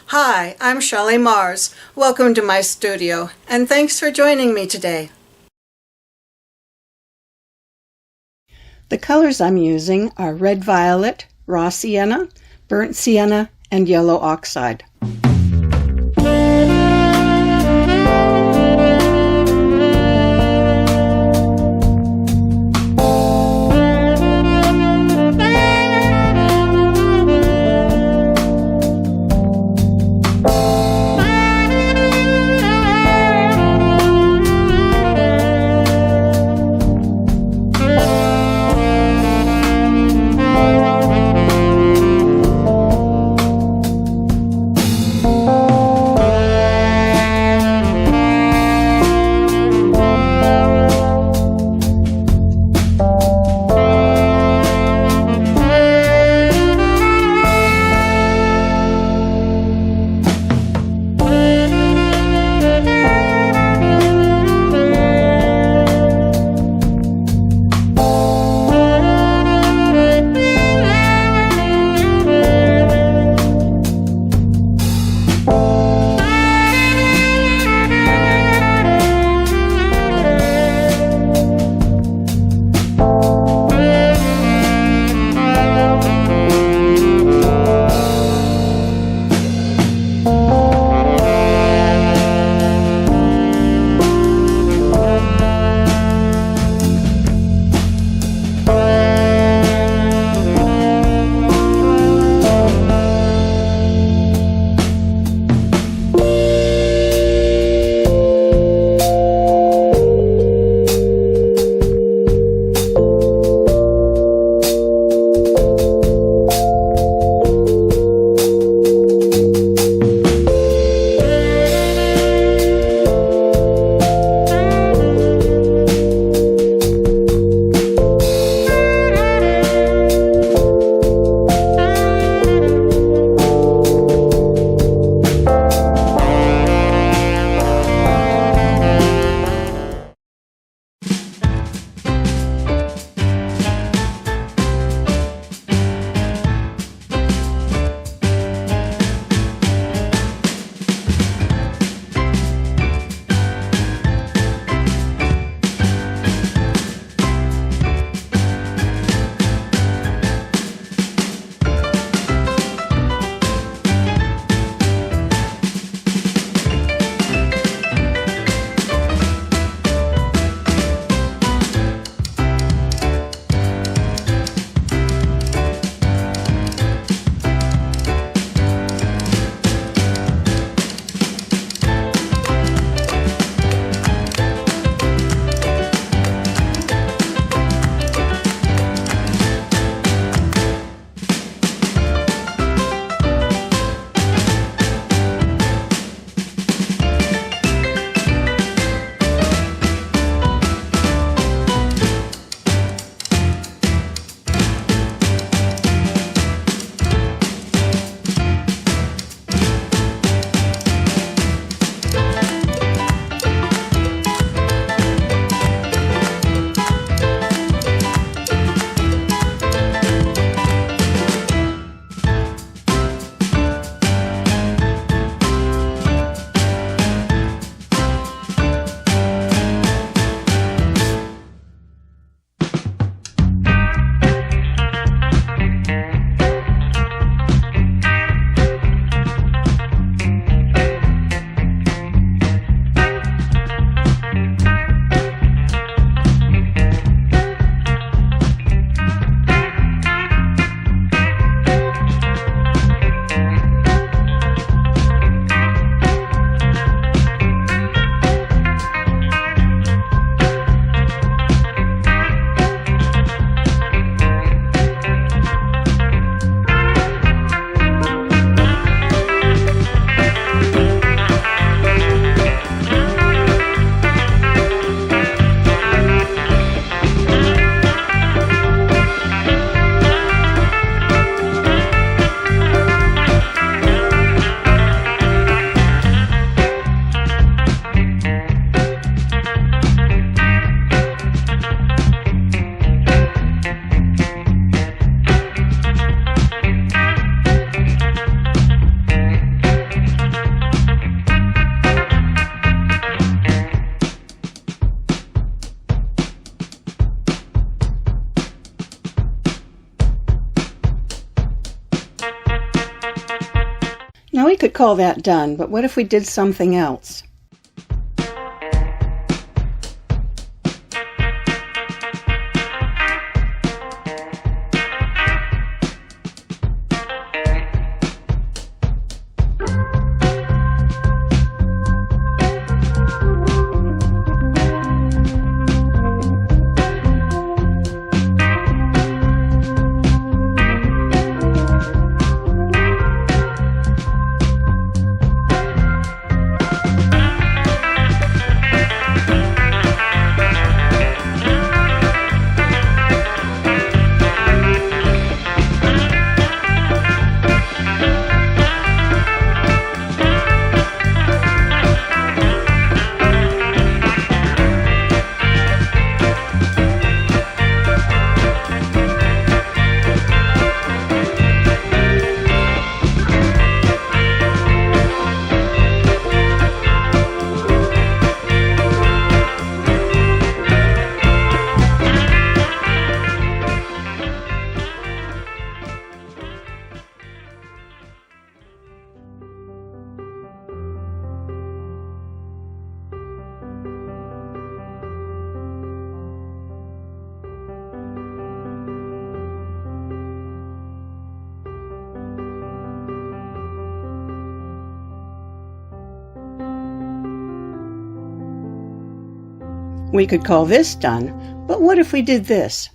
Hi, I'm Shelley Mars. Welcome to my studio, and thanks for joining me today. The colors I'm using are red violet, raw sienna, burnt sienna, and yellow oxide. We could call that done, but what if we did something else? We could call this done, but what if we did this?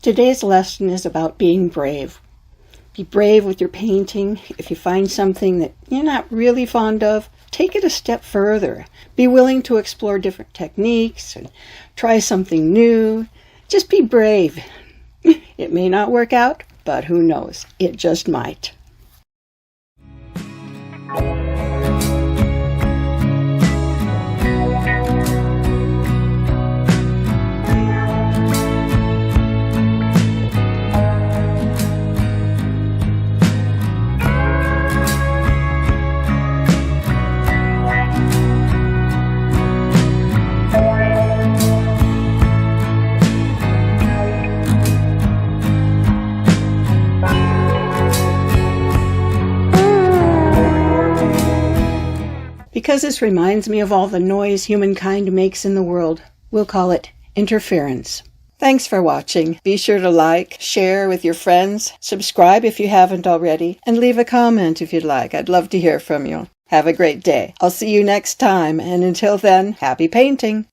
Today's lesson is about being brave. Be brave with your painting. If you find something that you're not really fond of, take it a step further. Be willing to explore different techniques and try something new. Just be brave. It may not work out, but who knows? It just might. Because this reminds me of all the noise humankind makes in the world, we'll call it interference. Thanks for watching. Be sure to like, share with your friends, subscribe if you haven't already, and leave a comment if you'd like. I'd love to hear from you. Have a great day. I'll see you next time, and until then, happy painting!